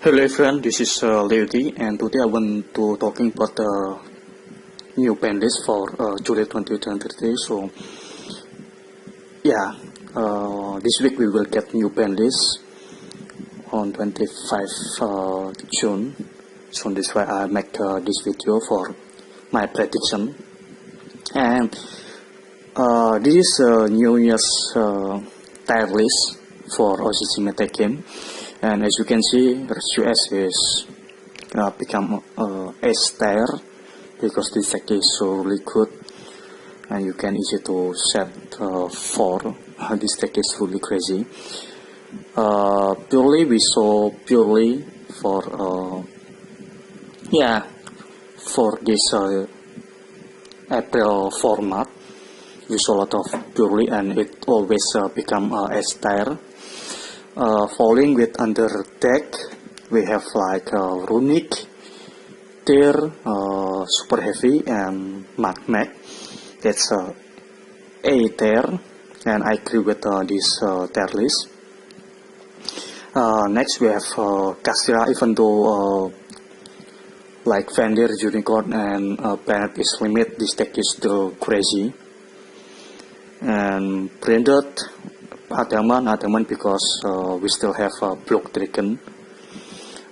Hello everyone, this is Lady, and today I want to talking about the new Banlist for July 2023. So yeah, this week we will get new Banlist on 25 June. So that's why I make this video for my prediction. And this is a New Year's tier list for OCC meta game. And as you can see, US is become S tier because this deck is so really good, and you can easy to set for. This deck is really crazy. Purely we saw purely for for this April format. We saw a lot of purely, and it always become S tier. Following with under deck, we have like Runic, Tier, Super Heavy, and Mag. That's A tier, and I agree with this tier list. Next we have Castira, even though like Vandir, Unicorn, and Planet is limit, this deck is still crazy. And Branded, Adaman because we still have Block Dragon.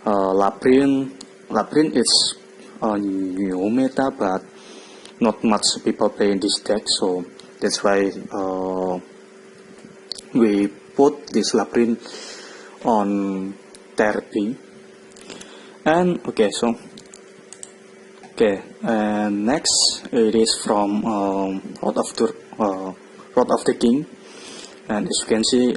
Labyrinth is a new meta, but not much people play in this deck, so that's why we put this Labyrinth on therapy. And and next it is from Road of the King. And as you can see,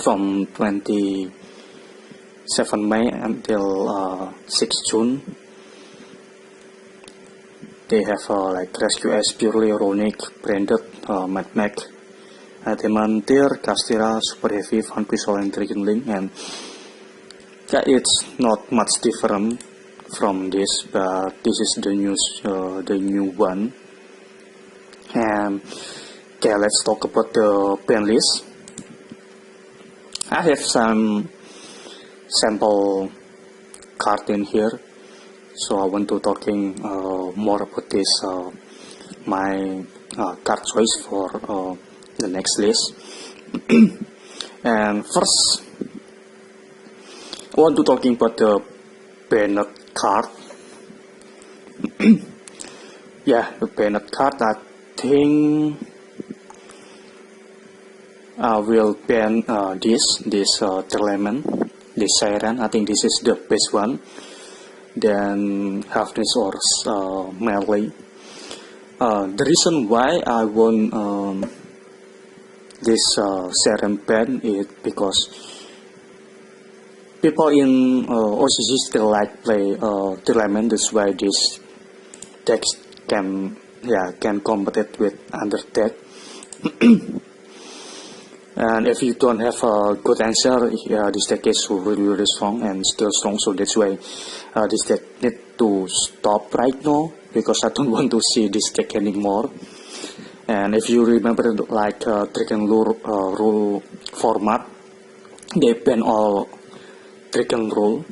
from 27 May until 6 June, they have like Rescue S, Purely, Ronic, Branded, Mag, Demantir, Castira, Super Heavy, Vanquisol, and Dragon Link. And yeah, it's not much different from this, but this is the new one. And okay, let's talk about the Banlist. I have some sample card in here, so I want to talking more about this my card choice for the next list. And first, I want to talking about the Banned card. Yeah, the Banned card. I think will ban this Terlemen, this Siren. I think this is the best one. Then Halfness or Melee. The reason why I want this Siren ban is because people in OCC still like play Terlemen. That's why this deck can compete with under deck. And if you don't have a good answer, this deck is really strong and still strong. So that's why this deck need to stop right now, because I don't want to see this deck anymore. And if you remember, like Dragon Rule format, they ban all Dragon Rule.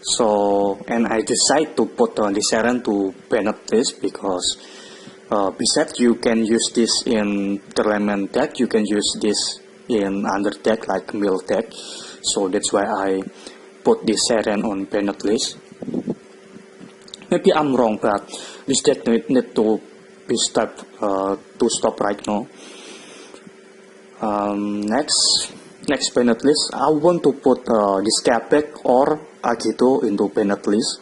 So, and I decide to put on the Siren to ban up this because besides you can use this in Terlemen deck, you can use this in under deck like Mill deck. So that's why I put this Siren on banned list. Maybe I'm wrong, but this deck need to be stopped right now. Next banned list, I want to put this Capek or Agito into banned list.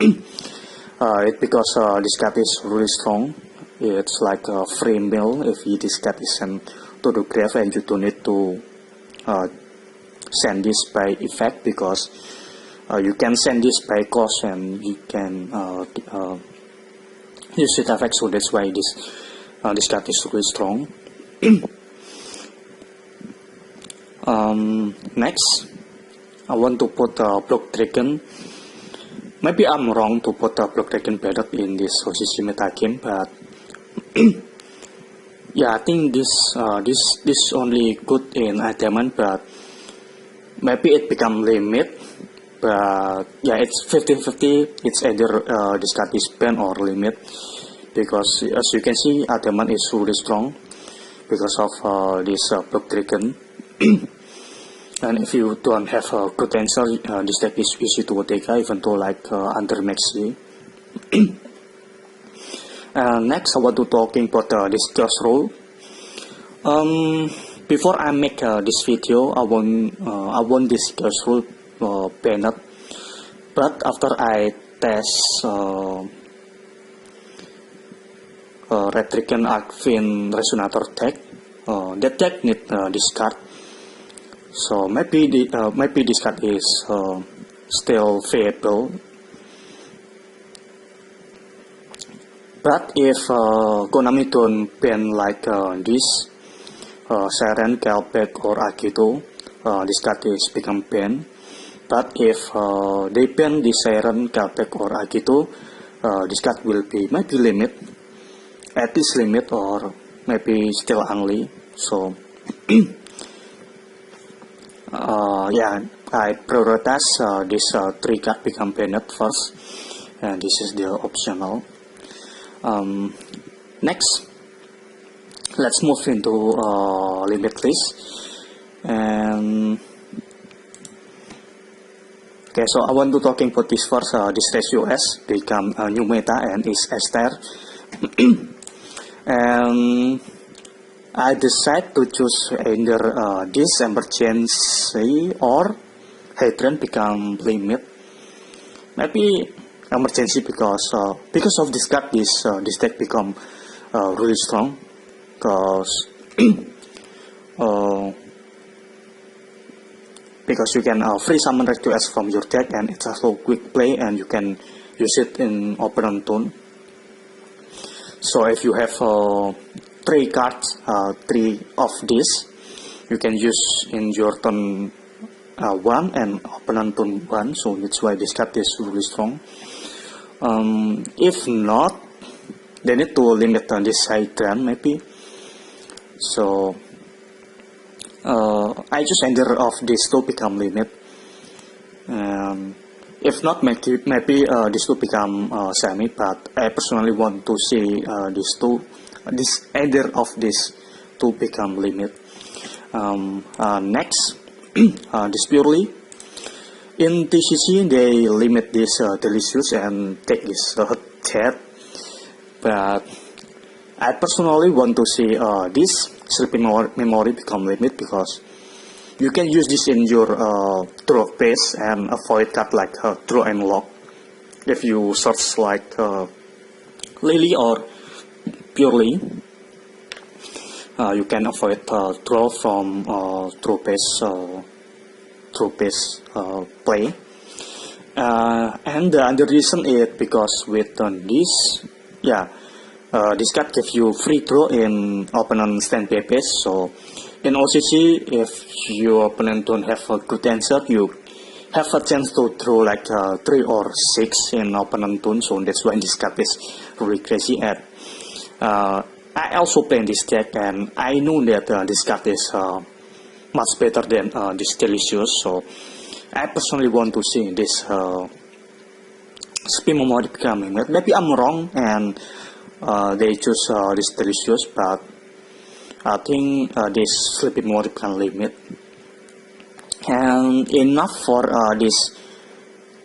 It because this card is really strong. It's like a free mill if this card is sent to the grave, and you don't need to send this by effect, because you can send this by cost and you can use it effect. So that's why this card is really strong. Next, I want to put Block Dragon. Maybe I'm wrong to put Block Dragon better in this OCC meta game, but yeah, I think this only good in Diamond, but maybe it become limit, but yeah, it's 50-50. It's either this card is ban or limit, because as you can see, Ataman is really strong because of this block dragon. And if you don't have a good answer, this deck is easy to take, even though like under max D. Next, I want to talking about this curse rule. Before I make this video, I want this curse rule banned. But after I test Red Dragon Arcane Resonator deck, that deck need this card. So maybe this card is still viable. But if Konami don't ban like this Siren, Calpec or Akito, this card is become banned. But if they ban the Siren, Calpec or Akito, this card will be maybe limit, at least limit, or maybe still only. So yeah, I prioritize this 3 card become banned first, and this is the optional. Next, let's move into limit list. And okay, so I want to talking about this first. This ratio S become a new meta and is S tier. And I decide to choose either this emergency or Hadron become limit. Maybe emergency because of this card, this deck become really strong, because because you can free summon Red 2S from your deck, and it's also quick play, and you can use it in opponent turn. So if you have 3 cards, 3 of this, you can use in your turn 1 and opponent turn 1. So that's why this card is really strong. If not, they need to limit on this Hydran maybe. So I choose either of these 2 become limit. If not, maybe these 2 become semi. But I personally want to see either of these 2 become limit. Next, this purely. In TCC, they limit this delicious and take this chat, but I personally want to see this sleeping memory become limit, because you can use this in your draw phase and avoid card like draw and lock. If you search like Lily or purely, you can avoid draw from draw phase. Play, and the other reason is because with this, yeah, this card gives you free draw in opponent stand phase. So in OCC, if your opponent don't have a good answer, you have a chance to draw like 3 or 6 in opponent turn. So that's why this card is really crazy. And I also play this deck, and I know that this card is much better than this delicious. So I personally want to see this spin memory becoming. Maybe I'm wrong and they choose this delicious, but I think this sleeping memory can limit. And enough for this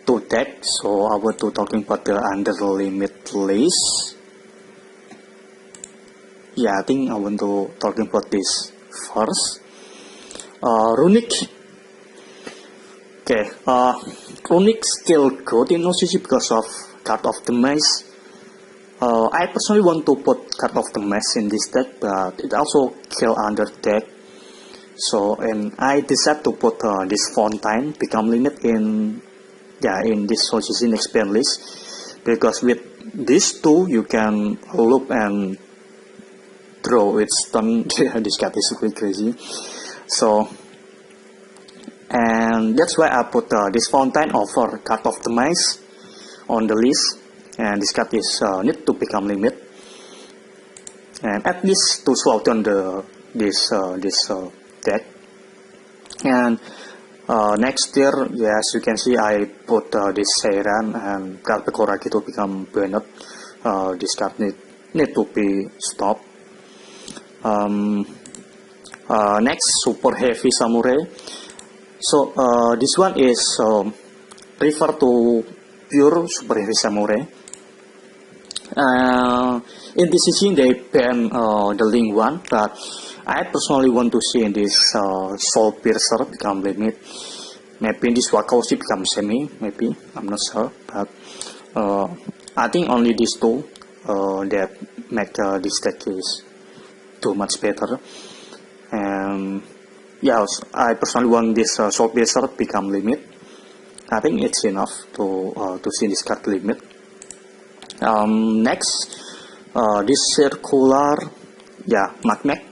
2 decks. So I want to talking about the under limit list. Yeah, I think I want to talking about this first. Runic. Okay, Runic still good in OCC because of card of the maze. I personally want to put card of the maze in this deck, but it also kill under deck. So, and I decided to put this Fontaine become limit in this OCC next ban list, because with these 2 you can loop and draw its turn. This card is really crazy. So, and that's why I put this Fountain over card of the mice on the list, and this card is need to become limit, and at least to slow down this deck. And Next here, yes, you can see I put this Seiran and Karpekora to become banned. This card need to be stopped. Next, Super Heavy Samurai. So this one is refer to pure Super Heavy Samurai. In this season they ban the Link one, but I personally want to see in this Soul Piercer become limit. Maybe in this Wakaoshi become semi, maybe, I'm not sure, but I think only these two that make this deck is too much better. And yes, I personally want this Soul Piercer become limit. I think it's enough to see this card limit. Next, this circular, yeah, Magmech.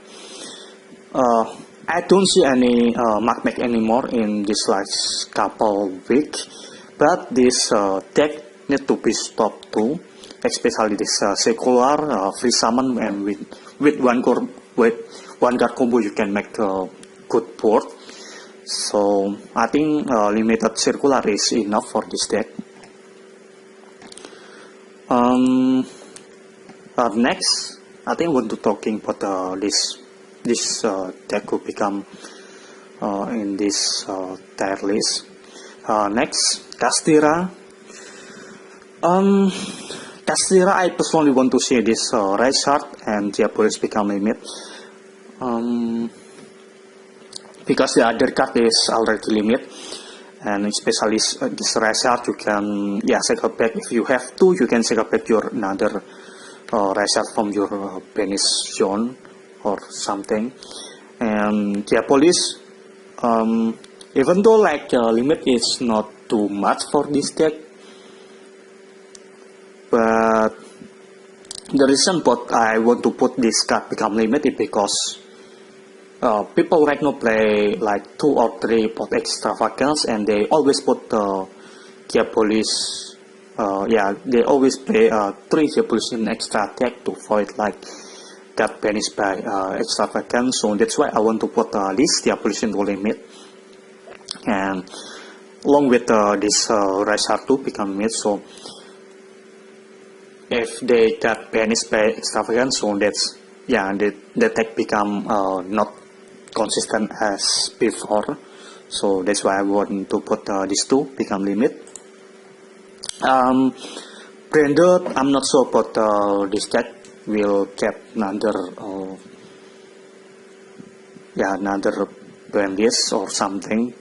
I don't see any Magmech anymore in this last couple weeks, but this deck need to be stopped too, especially this circular free summon, and with one card combo you can make a good board. So I think limited circular is enough for this deck. Next, I think I want to talking about this deck will become in this tier list. Next, Castira. Castira, I personally want to see this Reinhardt and Diabolis become limit. Because the other card is already limit, and especially this Reinhardt, you can cycle back. If you have to, you can cycle back your another Reinhardt from your banish zone or something. And Diabolis, even though like limit is not too much for this deck, but the reason but I want to put this card become limit is because people right now play like 2 or 3 pot extravagance, and they always put Diabolis. They always play 3 Diabolis in extra attack to avoid like got banished by extravagance. So that's why I want to put this Diabolis into limit, and along with this Reinhardt to become limit. So if they got banished by extravagance, so that's the deck become not consistent as before. So that's why I want to put these two become limit. Branded, I'm not sure about this deck will get another another Banlist or something.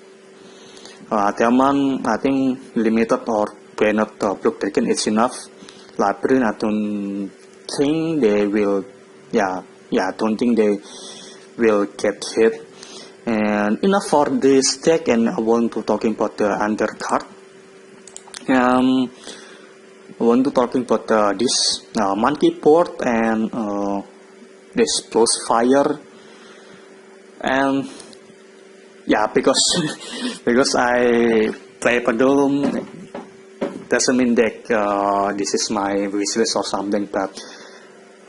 Diamond, I think limited or banned Blue Dragon is enough. Labyrinth, I don't think they will. I don't think they will get hit. And enough for this deck, and I want to talking about the undercard. I want to talking about this monkey port and this plus fire, and because I play Padum doesn't mean that this is my wishlist or something, but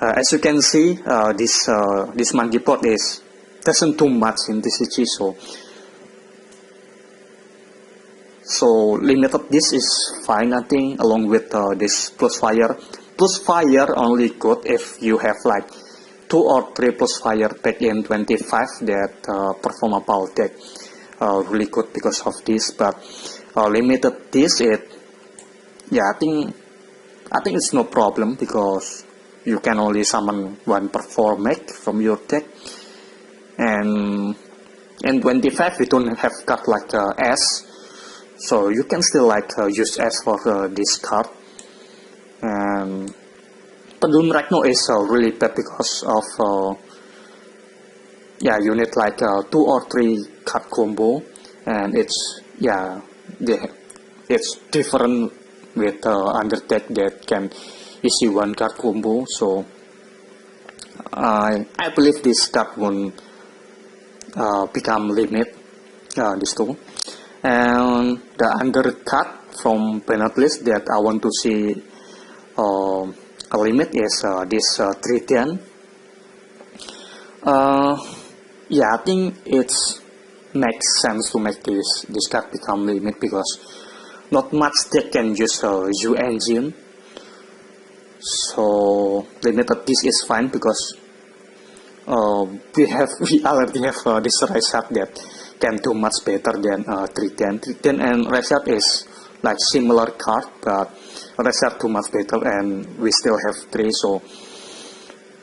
as you can see, this monkey port is doesn't too much in TCG, so limited this is fine, I think, along with this plus fire. Plus fire only good if you have like 2 or 3 plus fire back in 25 that perform about deck really good because of this, but limited this I think it's no problem because you can only summon 1 per 4 make from your deck, and in 25 we don't have card like S, so you can still like use S for this card. And Padum right now is really bad because of you need like 2 or 3 card combo, and it's different with under deck that can issue 1 card combo. So I believe this card won't become limit, this two. And the undercard from Banlist that I want to see a limit is this 310. I think it's makes sense to make this card become limit, because not much deck can use U engine. So limited this is fine, because we already have this Reshard that can do much better than 310. 310 and Reshard is like similar card, but Reshard too much better, and we still have 3.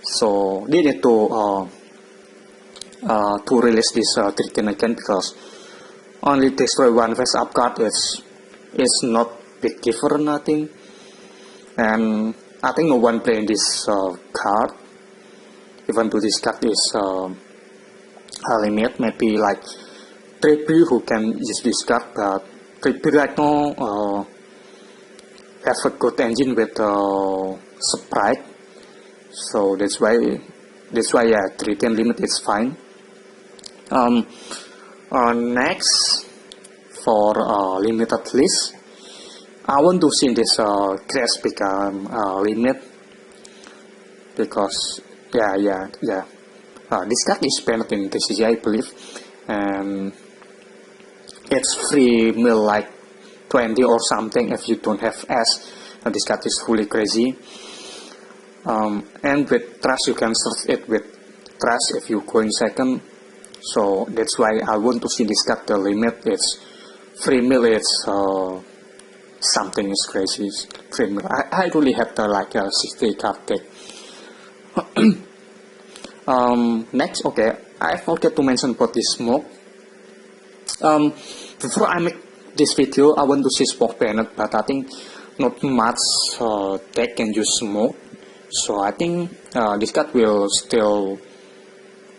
So they need to release this 310 again, because only destroy one face up card is not big difference, I think. And I think no one playing this card, even though this card is limit. Maybe like 3P who can use this card, but 3P right now have a good engine with sprite, so that's why yeah, 310 limit is fine. Next, for limited list, I want to see this crash become limit, because this card is banned in TCG, I believe, and it's free mill like 20 or something if you don't have S. This card is fully crazy. And with trust you can search it with trust if you go in second. So that's why I want to see this card the limit. It's free mill, it's something is crazy. Free mill. I really have the like a 60 card deck. Next, okay, I forget to mention about this smoke. Before I make this video, I want to see smoke banned, but I think not much deck can use smoke. So I think this card will still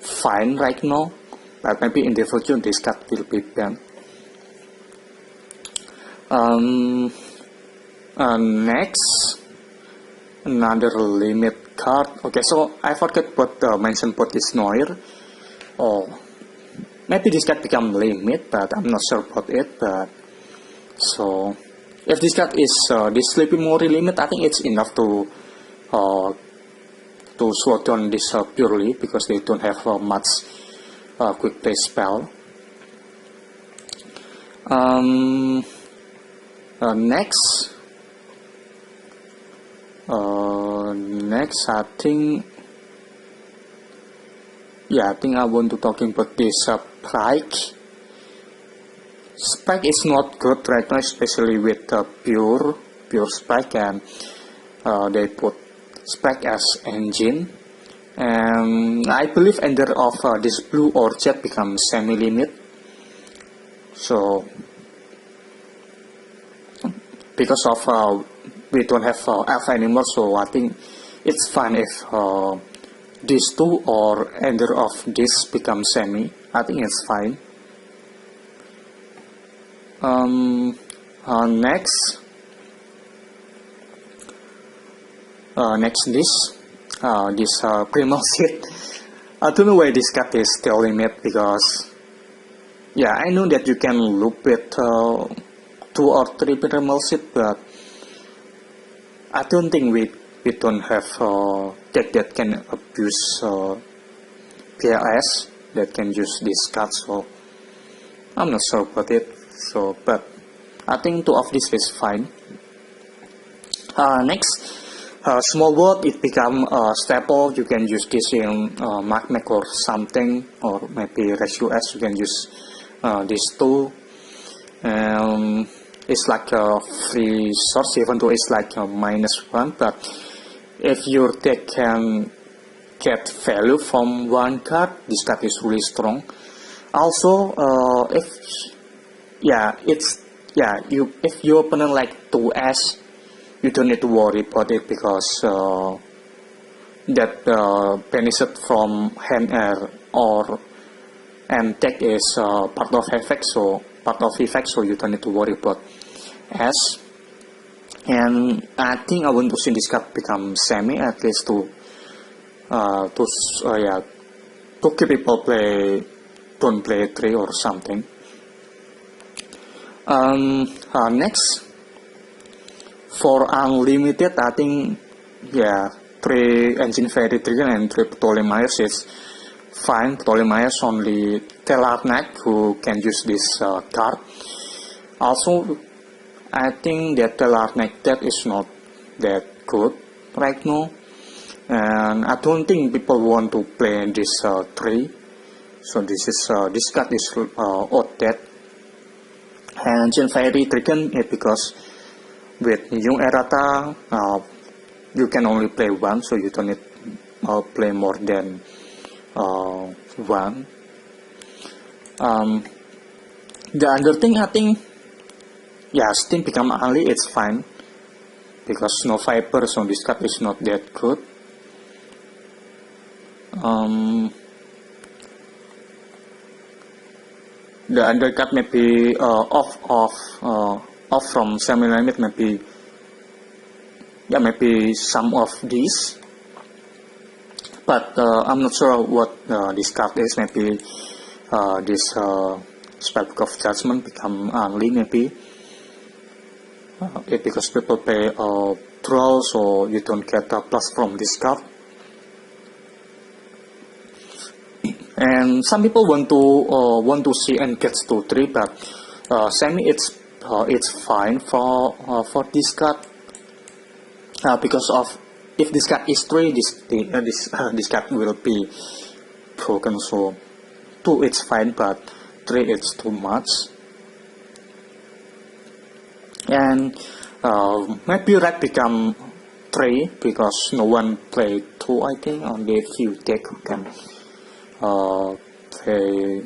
fine right now, but maybe in the future this card will be banned. Next, another limit card. Okay, so I forget what mention about this Noir. Oh, maybe this card become limit, but I'm not sure about it. But so if this card is this Sleepy Mori limit, I think it's enough to slow down this purely, because they don't have much quick play spell. Next, I think, I think I want to talking about this Spike. Spike is not good right now, especially with pure Spike, and they put Spike as engine, and I believe either of this blue or jet becomes semi-limit. So because of we don't have alpha anymore, so I think it's fine if these two or either of this become semi. I think it's fine. Next, this primal seed. I don't know why this card is still limit, because I know that you can loop with 2 or 3 primal seed, but I don't think we don't have deck that can abuse PLS that can use this card, so I'm not sure about it. So, but I think 2 of this is fine. Next, small world, it become staple. You can use this in Magmec or something, or maybe Ratio S. You can use these 2. It's like a free source, even though it's like a -1. But if your deck can get value from one card, this card is really strong. Also, if your opponent like 2S, you don't need to worry about it, because that benefit from hand air and deck is part of effect, so you don't need to worry about S. And I think I want to see this card become semi, at least to keep people don't play 3 or something. Next, for unlimited, I think 3 engine fairy trigger and 3 Ptolemaios is fine. Ptolemaios only Telarnac who can use this card. Also, I think that Telarnac that is not that good right now, and I don't think people want to play this 3. So this card is odd that. And Gen Fairy Trigon is because with new errata you can only play 1, so you don't need play more than 1. The other thing, I think, yeah, Steam become early, it's fine, because no Viper, so this card is not that good. The other card may be off from semi-limit, maybe, yeah, maybe some of these, but I'm not sure what this card is. Maybe this Spellbook of Judgment become only, maybe because people pay draw, so you don't get a plus from this card. And some people want to see and gets to 3, but semi it's fine for this card, because of if this card is 3, this card will be broken. So 2 it's fine, but 3 it's too much. And maybe red become 3 because no one play 2. I think only a few deck who can play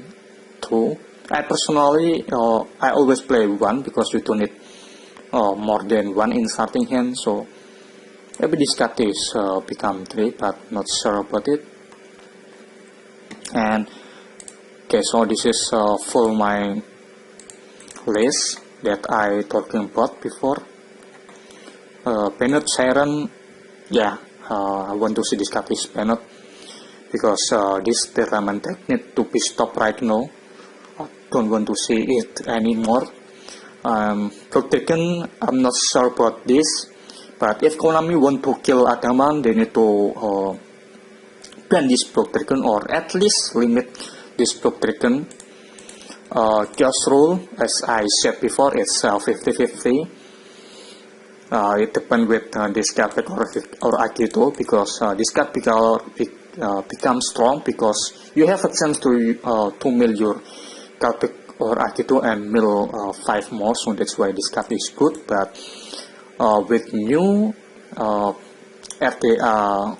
2. I personally I always play 1 because you don't need more than 1 in starting hand. So maybe this card is become 3, but not sure about it. And okay, so this is for my list that I talking about before. Banned Siren, yeah, I want to see this card is banned, because this tournament deck need to be stopped right now. I don't want to see it anymore. Protegen, I'm not sure about this, but if Konami want to kill Adaman, they need to ban this Protegen, or at least limit this Protegen. Chaos Rule, as I said before, it's 50-50. It depends with this card or Akito, because this card becomes strong because you have a chance to mill your Calpic or Akito and mill 5 more, so that's why this card is good. But with new RTA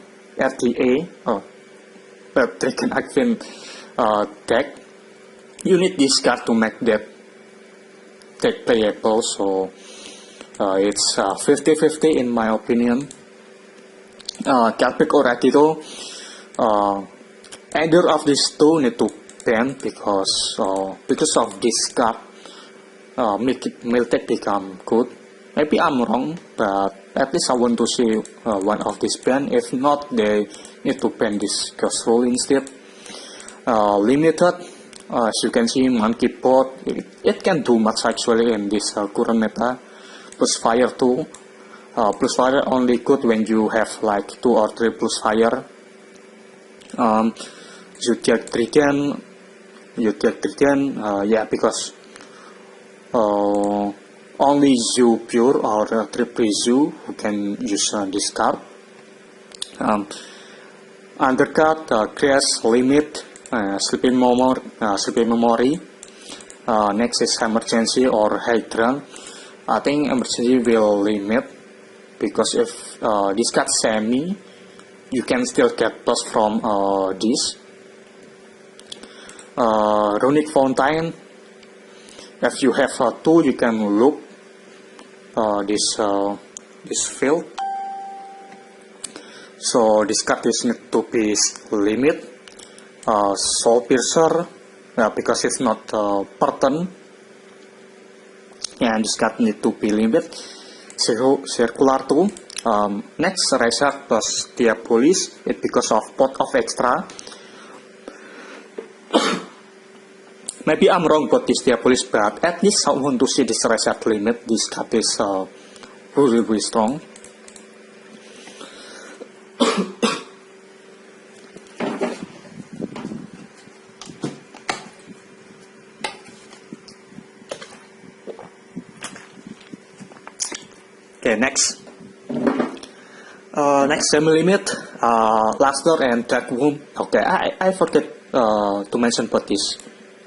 Dragon Arcane deck, you need this card to make that deck playable. So it's 50-50 in my opinion. Calpic or Akito, either of these two need to ban, because of this card make it Miltech become good. Maybe I'm wrong, but at least I want to see one of these ban. If not, they need to ban this Chaos Rule instead. Limited, as you can see, Monkey Pot, it can do much actually in this current meta. Plus fire too. Plus fire only good when you have like 2 or 3 plus fire. Zodiac Trigon, yeah, because only Zoo Pure or Triple Zoo who can use this card. Undercut, Crash, Limit, Sleeping Memory. Next is Emergency or Hydra. I think Emergency will limit, because if this card semi, you can still get plus from this. Runic Fountain, if you have 2, you can loop this field. So this card is need to be limit. Soul Piercer, because it's not per turn, and this card need to be limited. Circular 2. Next, Reset plus Diabolis, it because of pot of extra. Maybe I'm wrong about this Diabolis, but at least I want to see this Reset limit. This card is really strong. Okay, next. Next semi limit, Luster and Dark Womb. Okay, I forget to mention about this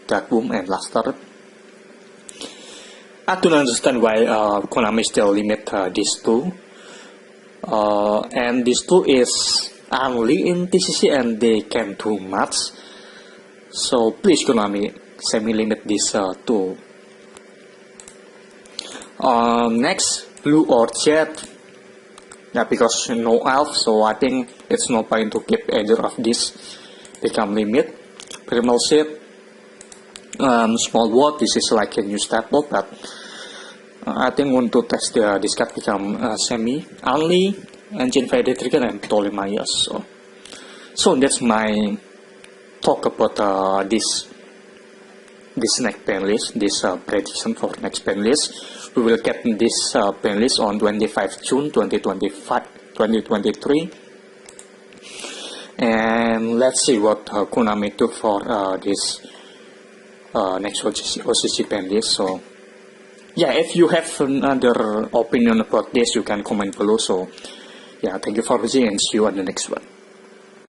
Dark Womb and Luster. I don't understand why Konami still limit these two. And these two is only in TCC and they can do much. So please Konami semi limit these two. Next, Blue or Jet. Yeah, because no elf, so I think it's no point to keep either of these become limit. Primal Seed, Small World, this is like a new staple, but I think want to test this card become semi. Only Engine Faded Trigger and Ptolemaios. So that's my talk about this next Banlist, this prediction for next Banlist. We will get this Banlist on 25 June 2023, and let's see what Konami do for this next OCC Banlist. So yeah, if you have another opinion about this, you can comment below. So yeah, thank you for watching and see you on the next one.